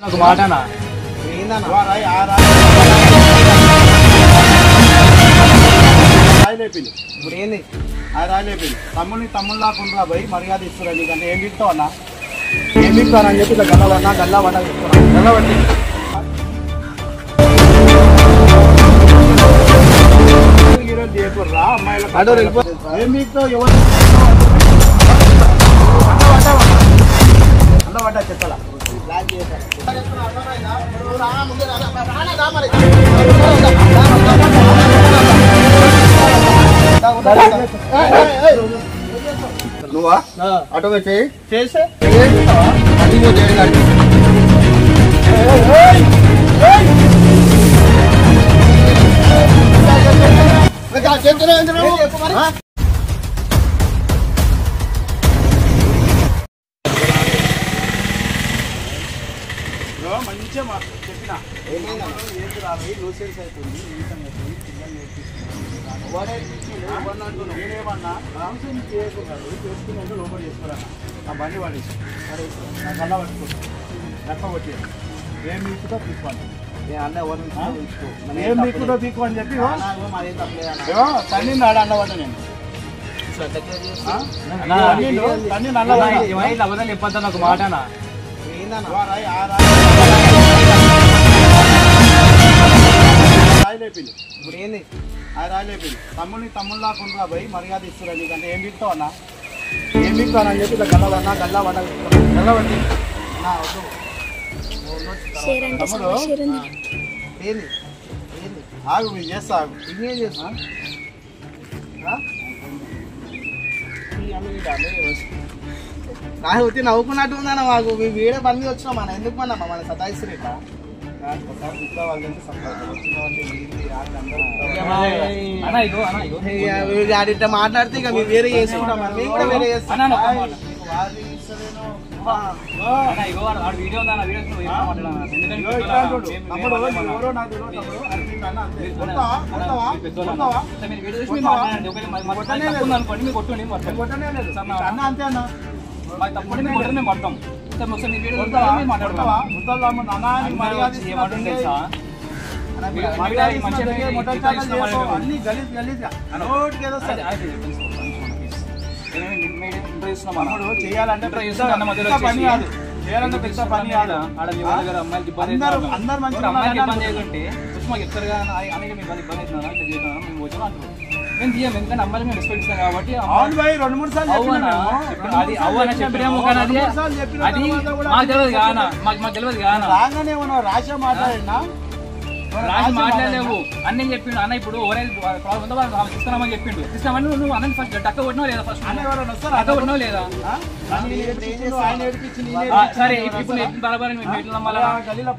నాకు మాటనా ఇప్పుడు ఏంది రాయలేపింది తమ్ముళ్ళ కుండ్రా పోయి మర్యాద ఇస్తున్నా నీకంటే ఏం బిక్తావు అన్న ఏం బిక్తానని చెప్పి ఇట్లా గల్లవన్నా గల్లా వంట ఇస్తున్నాను గల్లబట్టి ఈరోజు చేయకూడరా అమ్మాయిల ఏం బిక్తావు ఎవరు అండ పడ్డా చెప్పాలా ప్లాన్ చేశాను నువ్వా ఆటో చేసే మంచిగా చెప్పిన ఏంటి రాబోయి లూసెన్స్ అవుతుంది పిల్లలు నేర్పిస్తున్నాను నేనేమన్నా రామసేన్ చేయకున్నాడు చేసుకున్నాడు లోపల చేసుకోరా ఆ బండి పడేసి నా కళ్ళ పట్టుకుంటాను లెక్క వచ్చి ఏం మీకుతో తీసుకోండి ఏం మీకుతో తీసుకో అని చెప్పి తన్ని నాడు అన్నవాడు నేను తన్ని నల్ల అబద్ధాలు చెప్పొద్దా నాకు మాటనా రాయలేపింది ఇప్పుడు ఏంది రాయలేపింది తమ్ముళ్ళ కుండ్రా పోయి మర్యాద ఇస్తున్నా నీకంటే ఏం బిక్తావు అన్న ఏం బిక్తానని చెప్పి ఇట్లా గల్లవన్నా గల్లా వంట గల్లబట్టి తమ్ముడు ఏంది ఏంది ఆగు మీరు చేస్తా ఆగు ఇంకేం చేస్తా నాకు వచ్చి నవ్వుకున్నట్టు ఉందన్న మాకు మీ వీడే పని వచ్చినాం మన ఎందుకు మన మన సతాయిస్తారు ఇట్లా మాట్లాడితే ఇక మీరు వేరే చేసుకుంటాం మేము కూడా వేరే చేస్తాం అంతే అన్న తప్పని కొట్టనే పడతాం చేయాలంటే పని కాదు చేయాలంటే పెద్ద పని కాదు అమ్మాయికి ఇబ్బంది ఏదంటే మాకు ఎక్కడగా అనేది మీకు ఇబ్బంది అవుతున్నారా ఇట్లా చేస్తున్నారా మేము వచ్చాము అంటారు మేము తీయం ఎందుకంటే అమ్మాయిలు మేము రెస్పెక్ట్ ఇస్తాం కాబట్టి రెండు మూడు సార్లు అది అవ్వని చెప్పినాము కానీ అది మాకు తెలియదు కానా మాకు తెలియదు కానా రాగానే రాశా మాట్లాడినా రాసి మాట్లాడలేవు అన్నీ చెప్పిండు అన్న ఇప్పుడు ఇస్తున్నామని చెప్పిండు ఇస్తామని నువ్వు అన్న ఫస్ట్ డక్క కొట్టినావు లేదా ఫస్ట్ డక్క కొట్టినావు లేదా సరే ఇప్పుడు బరాబర్ గలీలో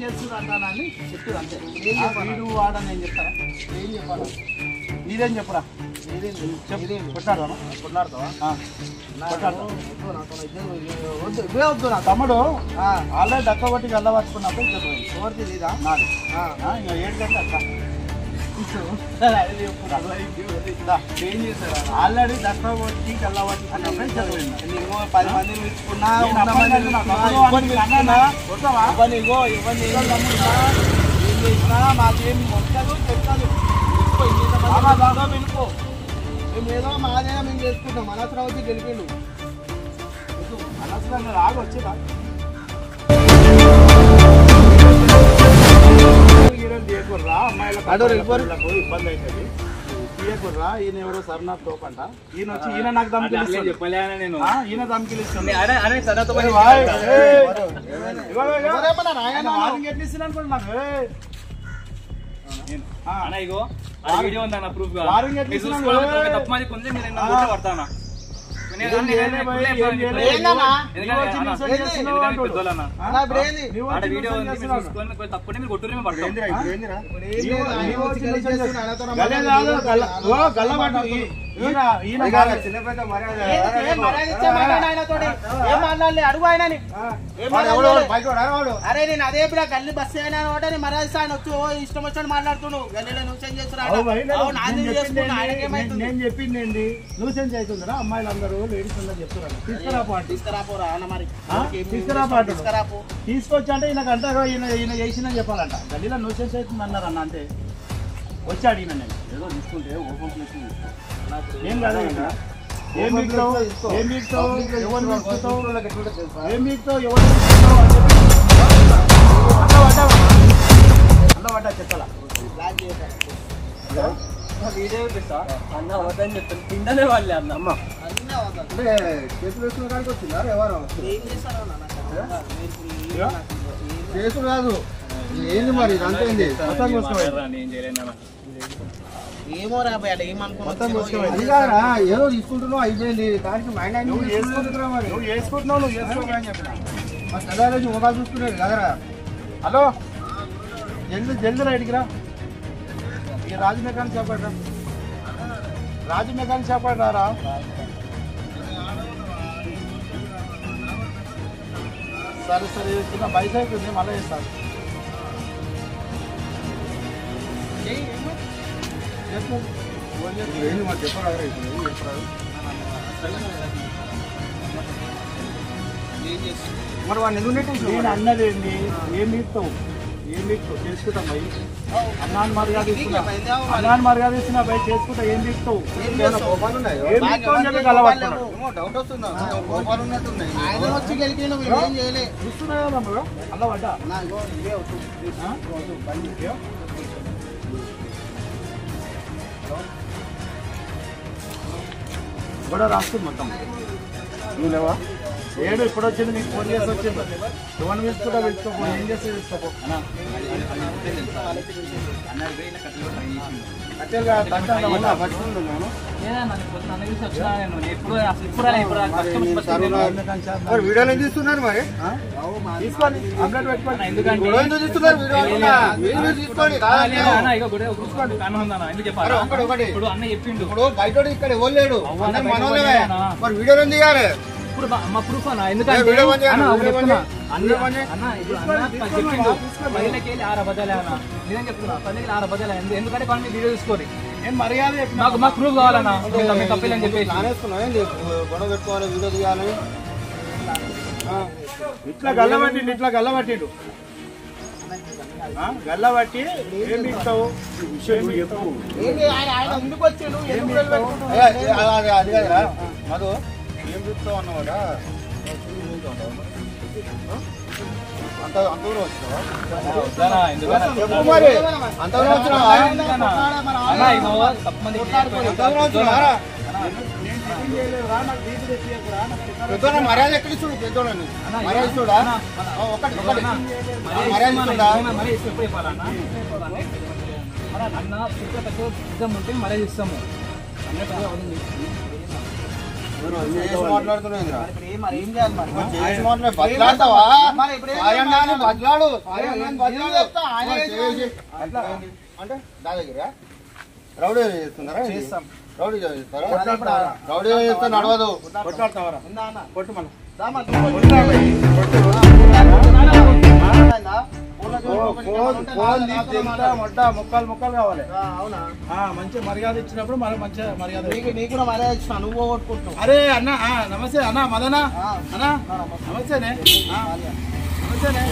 చేస్తున్నానని చెప్తారు అంతే వీడు వాడని నేను చెప్తారా ఏం చెప్పాలా నీదేం చెప్పరా వద్దు నా తమ్ముడు ఆల్రెడీ డక్క కొట్టి గల్లబట్టుకున్నప్పుడు ఎవరిది లేదా నాది ఇంకా 7 గంటల అక్క ఏం చేశారు ఆల్రెడీ దక్క కొట్టి గల్లబట్టుకున్నప్పుడు చదివింది నీకు 10 మందిని మెచ్చుకున్నా ఏం చేసినా మాకేం మొక్కలు చెప్తాను వెళ్ళిపో మేము ఏదో మాదేనా మేము చేసుకుంటాం అనవసరం వచ్చి గెలిపిండు అనవసరంగా రాగా వచ్చేదా చేయకూడరా అమ్మాయిలకు ఇబ్బంది అవుతుంది తీయకూడరా ఈయన ఎవరో సర్నాథ్ తోపంట ఈయన వచ్చి ఈయన నాకు దమ్కిలిస్తాను చెప్పలే నేను ఈయన దమ్కిలిస్తాను ఎట్లా ఇస్తున్నాను అనుకోండి నాకు వీడియో ఉందన్న ప్రూఫ్ తప్పది కొంచెం పడతానా తప్పని మీరు కొట్టుకుని పడతాం అడుగు ఆయన అరే నేను అదే గల్లి బస్సు అయినా మర్యాద వచ్చి ఇష్టం వచ్చినట్టు మాట్లాడుతున్నావు గల్లీలో న్యూసెన్స్ చేస్తున్నాడు నేను చెప్పింది ఏంటి న్యూసెన్స్ అవుతుందిరా అమ్మాయిలందరూ లేడీస్ అందరూ చెప్తున్నారు తీసుకురాపో తీసుకొచ్చి అంటే ఈయనకు అంటారు ఈయన చేసిందని చెప్పాలంట గల్లీలో న్యూసెన్స్ అవుతుంది అన్నారు అన్న అంతే వచ్చాడు ఈయన నేను ఏదో తీసుకుంటే ఓపెన్ ప్లేస్ ఏం కాదు ఏం మీకుతావు ఏం మీకుతావు ఎవరు మీకుతావు ఏం మీకుతావు ఎవరు అన్న పడ్డా చెప్పాలా వీడియో చూపిస్తా అన్న అవద్దని చెప్తాను తిండనే వాళ్ళే అన్న అమ్మ అంటే కేసులు వేసుకున్న కాడికి వచ్చిందా ఎవరు కేసులు కాదు ఏంది మరి ఇదంతా ఏంది మొత్తం ఏమో రాబాయ్ అలా ఏమనుకున్నా అది కాదా ఏదో తీసుకుంటున్నావు అయిపోయింది దానికి మైండ్ నువ్వు వేసుకుంటున్నావు నువ్వు చేసుకోమని చెప్పిన మా చదవాలి మొబైల్ చూసుకునేది కదరా హలో జల్దీ రైట్కి రా ఇక రాజు మెకానిక్ షాప్ రా రాజు మెకానిక్ షాప్ రారా సరే సరే చిన్న బైసైక్ ఉంది మళ్ళీ చేస్తాను ఏంది మరి చెప్పరా ఇప్పుడు చెప్పరాదు మరి వాడిని ఎందుకు నెట్టేసి నేను అన్నదేంటి ఏం మీకుతావు చేసుకుంటాం భయ్ అన్నాన్ని మర్యాద ఇస్తున్నా భయ్ చేసుకుంటా ఏం మీకుతావు ఏం మీకుతావు అని చెప్పి కలవట్టున్నాడు డౌట్ వస్తుందా గోపాలు ఉన్నట్టున్నాయి ఆయన వచ్చి గెలికిన ఏం చేయలే చూస్తున్నాయా అల్ల పడ్డా కూడా రాస్తుంది మొత్తం నువ్వు లేవా ఏడు ఇప్పుడు వచ్చింది నీకు ఫోన్ చేసి వచ్చింది ఫోన్ వేసుకుంటా వెళ్తావు ఏం చేస్తే తీసుకోపో వీడియోలో తీస్తున్నారు మరి తీసుకోండి అప్డేట్ పెట్టుకోండి ఎందుకంటే ఇప్పుడు అన్న చెప్పిండు ఇప్పుడు బయట ఇక్కడ ఎవరు లేడు మనోళ్ళే మరి వీడియోలో తీయాలి ఇప్పుడు మా ప్రూఫ్ అన్న ఎందుకంటే చెప్పిండు 10 కేజీ 6 బదలే అన్న నిజం చెప్తున్నా 10 కేజీ 6 బదలే ఎందుకంటే కొన్ని వీడియో తీసుకోరి నేను మర్యాద మాకు ప్రూఫ్ కావాలన్నా తప్పలేని చెప్పేసి గొడవ పెట్టుకోవాలి వీడియో తీయాలి ఇట్లా గల్లబట్టిండు గల్లబట్టి ఏం ఇస్తావు చెప్పు ఆయన ముందుకు వచ్చాడు అది కదరా మధు ఏం చూస్తావు అన్నమాట అంత దూరం వచ్చినావా చెప్పు మరి అంత దూరం వచ్చినావా పెద్దోళ్ళ మర్యాద ఎక్కడ ఇస్తుడు పెద్దోళ్ళని మర్యాద ఇస్తుడా ఒకటి మర్యాద ఇస్తుడా అన్న సిద్ధం ఉంటే మర్యాద ఇస్తాము మాట్లాడుతున్నావు మరి ఏం చేయాలి మరి బట్లాడతావా బట్లాడు అంటే నా దగ్గర రౌడీ చేస్తున్నారా చేస్తాం రౌడీ చేస్తారా రౌడీ చేస్తే నడవదు కొట్టాడతావరా కొట్టు మనం ముక్కలు కావాలి అవునా మంచి మర్యాద ఇచ్చినప్పుడు మనం మంచిగా మర్యాద నీకు కూడా మర్యాద ఇచ్చిన నువ్వు కొట్టుకుంటావు అరే అన్న నమస్తే అన్న మదనా అన్న నమస్తేనే నమస్తేనే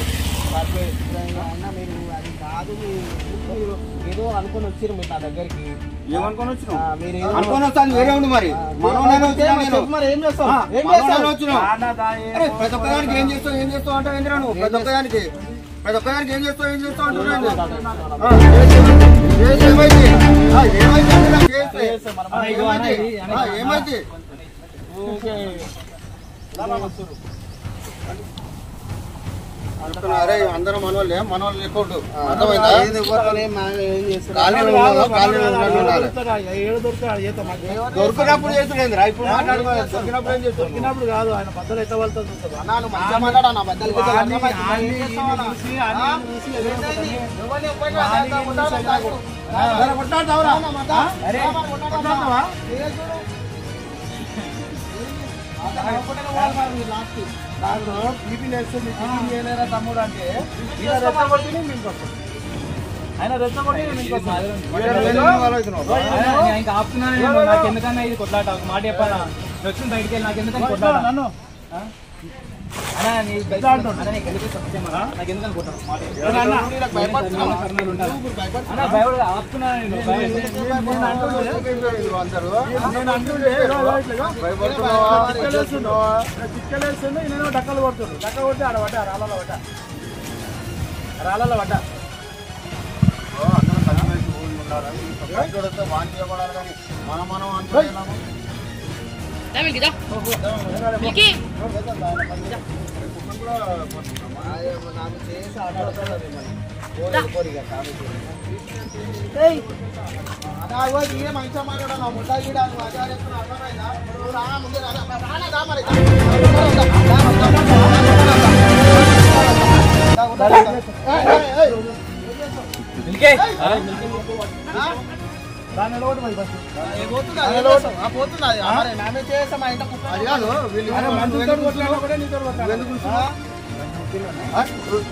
అన్న మీరు అది కాదు మీరు ఏదో అనుకుని వచ్చారు మీరు నా దగ్గరికి ఏమనుకొని వచ్చినావు మీరు అనుకొని వస్తాను వేరే ఉంది మరి మరి ఏం చేస్తావు వచ్చినావు ప్రతి ఒక్కదానికి ఏం చేస్తావు అంటే ఏంద్రా నువ్వు ప్రతి ఒక్కదానికి ఏం చేస్తావు అంటున్నాను ఏమైతే అరే అందరం మనోళ్ళే ఎక్కువ అర్థమైందా దొరికినప్పుడు చేస్తుండేంద్రా ఇప్పుడు దొరికినప్పుడు ఏం చేస్తావు దొరికినప్పుడు కాదు ఆయన బద్దలు ఎట్లా వెళ్తుంది చూస్తారు అన్నాను మంచిగా మాట్లాడా నా బద్దలు చేయలేరా తమ్ముడు అంటే ఈయన రెచ్చగొట్టి మీకు వస్తుంది ఆయన రెచ్చగొట్టి ఇంకా ఆపుతున్నాను నాకు ఎందుకన్నా ఇది కొట్లాట ఒక మాట చెప్పాలా వచ్చిన బయటికి వెళ్ళి నాకు ఎందుకని కొట్టాడు నన్ను అన్నా నీ అన్న నీకు ఎందుకు సత్యమా నాకు ఎందుకని కొట్టాను అన్న భయపడ ఆపుతున్నాను నేను డక్కలు కొడుతున్నాడు డక్క కొట్టి ఆడ పడ్డా రాళ్ళలో పడ్డా మనం అనుకోలేము నాకు చేసి మంచిగా మాట్లాడాను ముద్దా గీడాను అర్థమైందా ముందు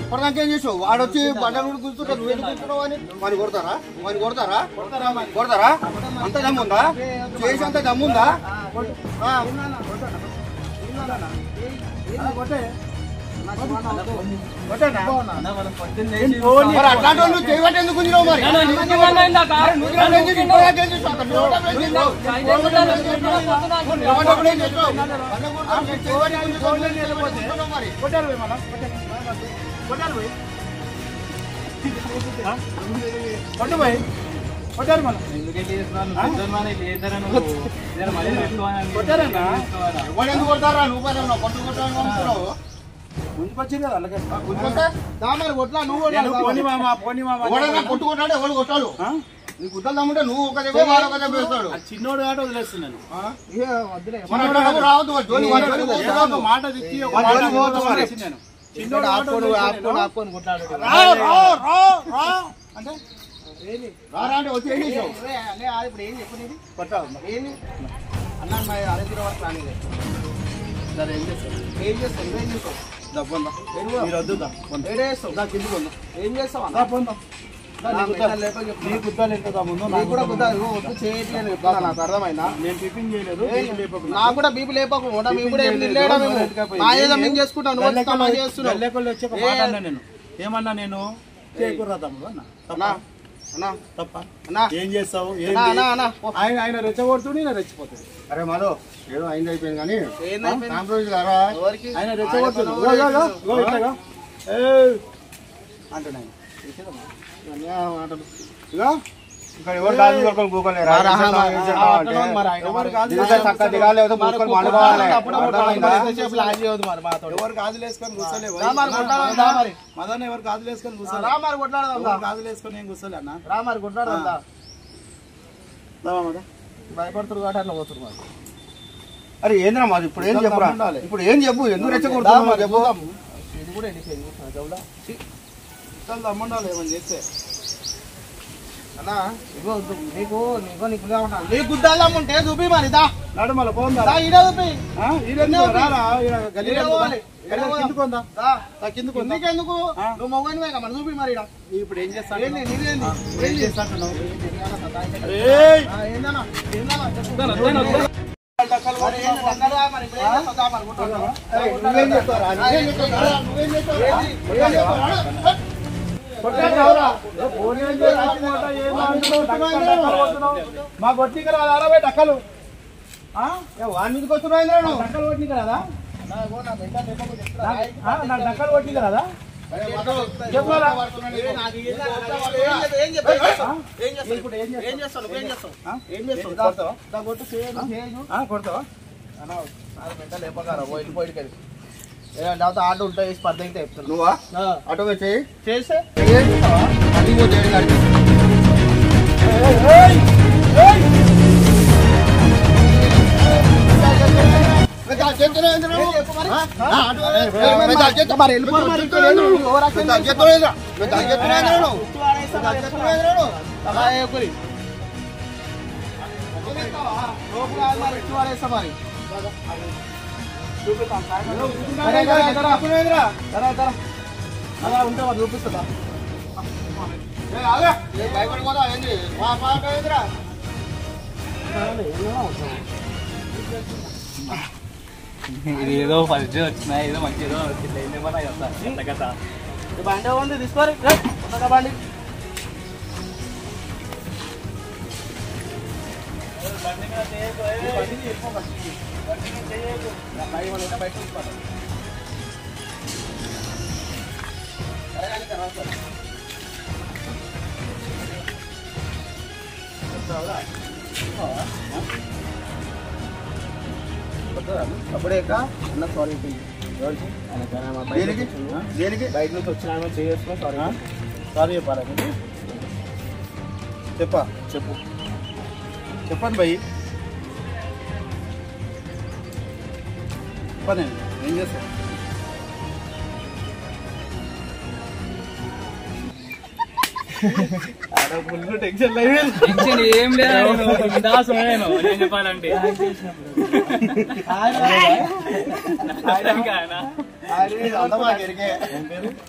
ఇప్పటిదాకేం చేసావు వాడు వచ్చి బండలు కూర్చుంటారు నువ్వు ఎందుకు కూర్చున్నావు అని వాడిని కొడతారా అంత దమ్ముందా చేసి అంత దమ్ముందా అట్లాంటి వాళ్ళు చేయబట్టి ఎందుకు ఉంచినావు మరి ఎందుకు కొడతారా నువ్వు కొట్టు కొట్టావు ముందుకొచ్చింది కదా అలాగే కొట్టుకుంటాడు ఎవరు కొట్టాడు నీ గుడ్డలు తమ్ముంటే నువ్వు ఒక దగ్గర వాడు ఒక దగ్గర వేస్తాడు చిన్నోడు కాబట్టి వదిలేస్తున్నాను రావద్దు మాట తెచ్చి చిన్నోడు అంటే రారా అంటే వచ్చి ఏం చేసావు ఇప్పుడు ఏం చెప్పు కొట్టావు ఏంది అన్న అరవై వరకు రానిలే ఏం చేస్తావు ఏం చేస్తావు ఏం చేస్తావు నాకు అర్థమైందా నేను టిఫిన్ చేయలేదు నాకు కూడా బీపీ లేపకు మేము కూడా ఏం మేము చేసుకుంటాను నేను ఏమన్నా నేను చేయకూడదా తమ్ముడు అన్న తప్ప ఏం చేస్తావు ఆయన రెచ్చగొడుతూ నేను రెచ్చిపోతాడు అరే మాలో ఏదో అయింది అయిపోయింది కానీ ఆయన రెచ్చగొడుతుంది అంటున్నాను ఇక్కడ ఎవరు గాజు దొరకని గూగుల్ ఎవరు గాజులు వేసుకొని కూర్చోలేవు మదన్ ఎవరు గాజులు వేసుకొని కూర్చోలే గాజులు వేసుకొని ఏం కూర్చోలే అన్న భయపడుతురు కాబట్టి అట్లా పోతురు మరి అరే ఏంద్రా మాది ఇప్పుడు ఏం చెప్పరా ఇప్పుడు ఏం చెప్పు ఎందుకు రెచ్చగొడుతున్నావు చెప్పు ఇది కూడా తమ్ముండాలి ఏమని చేస్తే అన్నా ఇగో నీకు గుడ్డల్లా ఉంటే చూపి మరి దా నడుమల పోందా ఈడ చూపి కిందకు నువ్వు మొగనివే మన చూపి మరి ఇప్పుడు ఏం చేస్తాను మా కొట్టికి రాదా అరవై డక్కలు వాడి మీదకి వస్తున్నాయి డక్కలు కొట్టికి రాదా నాకు డక్కలు కొట్టికి రాదా కొడతావా ఆటో ఉంటాయి స్పర్ధ అయితే చెప్తాను నువ్వా ఆటో చేస్తే ఉంటే వాళ్ళు చూపిస్తుందా భయపడిపోతా ఏంటి ఇది ఏదో ఫస్ట్ వచ్చినా ఏదో మంచి ఏదో వచ్చింది కథ బండి ఉంది తీసుకోరు బండి అప్పుడే అన్న సారీ దేనికి దేనికి బయట నుంచి వచ్చినా చేసుకుని సారీ సారీ చెప్పాలా చెప్పు చెప్పండి భయ్ చెప్పండి ఏం చేస్తాను ఫుల్ టెన్షన్ టెన్షన్ ఏం లేదు నేను చెప్పాలంటే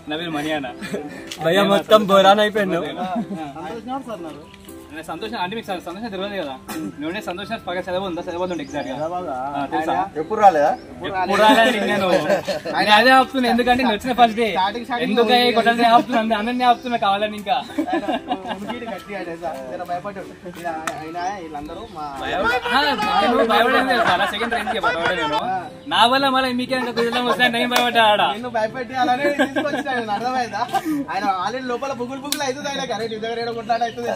నవీన్ మనీ అన్న భయ్యా మొత్తం బోరాన్ అయిపోయింది సంతోషం అంటే మీకు సంతోషం తెలియదు కదా నువ్వు సంతోషం పక్క చదవద్దా చదవద్దు ఎగ్జాక్ట్ గా తెలుసా ఎప్పుడు రాలేదా ఎప్పుడు రాలేదు నేను అదే ఆపుతున్నా ఎందుకంటే నేను వచ్చిన ఫస్ట్ డే ఎందుకు కొట్టాలని ఆపుతున్నా అందరినీ ఆపుతున్నా కావాలని ఇంకా భయపడేది చాలా సెకండ్ రేంజ్ భయపడే నేను నా వల్ల మళ్ళీ మీకే కుదరం వస్తే నేను భయపడ్డా ఆడ భయపెట్టాలని తీసుకొచ్చిన అర్థమైందా ఆయన ఆల్రెడీ లోపల బుగులు బుగులు అవుతుంది ఆయన కరెక్ట్ దగ్గర కొట్లాడ అవుతుంది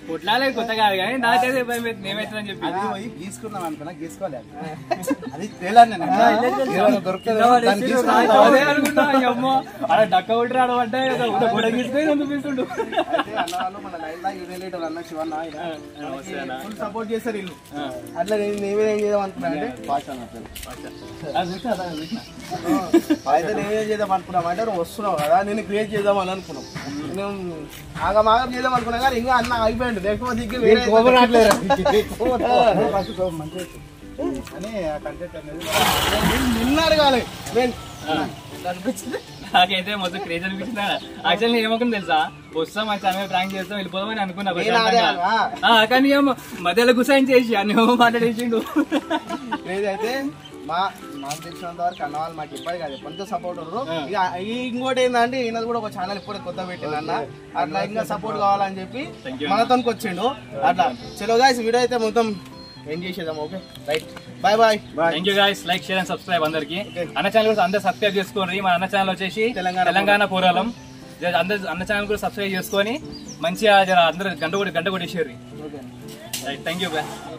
కొట్లాలేదు కొత్త కాదు కానీ నాకైతే భయం ఏమవుతుందని చెప్పి గీసుకున్నాం అనుకున్నా గీసుకోలేదు అది తేలాను అలా డక్క కొట్టి రావడంటే చూపిస్తుండు అన్న శివన్న ఫుల్ సపోర్ట్ చేస్తారు వీళ్ళు అట్లా నేనేం చేద్దాం అనుకున్నా అంటే అయితే నేనేం చేద్దాం అనుకున్నాం అంటే నువ్వు వస్తున్నావు కదా నేను క్రియేట్ చేద్దాం అని అనుకున్నాం నేను ఆగం చేద్దాం అనుకున్నా కానీ ఇంకా అన్న ఆగిపోయాడు లేకపోతే నిన్నారు కాలే నాకైతే మొత్తం క్రేజ్ అనిపించింది యాక్చువల్లీ ఏమనుకున్నా తెలుసా వస్తాం మా ఛానల్ ప్రాంక్ చేస్తాం వెళ్ళిపోదామని అనుకున్నా కానీ ఏమో మధ్యలో గుసాయిన్ చేసి అన్ని మాట్లాడేసిండు క్రేజ్ అయితే నాకు తెలిసినంత వరకు అన్న వాళ్ళు మాకు ఇప్పటి కాదు ఎప్పటితో సపోర్ట్ ఉన్నారు ఇక ఇంకోటి ఏంటంటే ఈయన కూడా ఒక ఛానల్ ఇప్పుడే కొత్త పెట్టింది అన్న అట్లా ఇంకా సపోర్ట్ కావాలని చెప్పి మనతోనికి వచ్చిండు అట్లా చలో గాయ్స్ వీడియో అయితే మొత్తం ఏం చేసేద్దాం okay right bye bye thank you guys like share and subscribe అందరికి అన్న ఛానల్ కూడా అందరు సబ్స్క్రైబ్ చేసుకోండి మన అన్న ఛానల్ వచ్చేసి తెలంగాణ పోరాలం అన్న ఛానల్ కూడా సబ్స్క్రైబ్ చేసుకొని మంచిగా అందరూ గంట కొట్టేసారు రైట్ థ్యాంక్ యూ బాయ్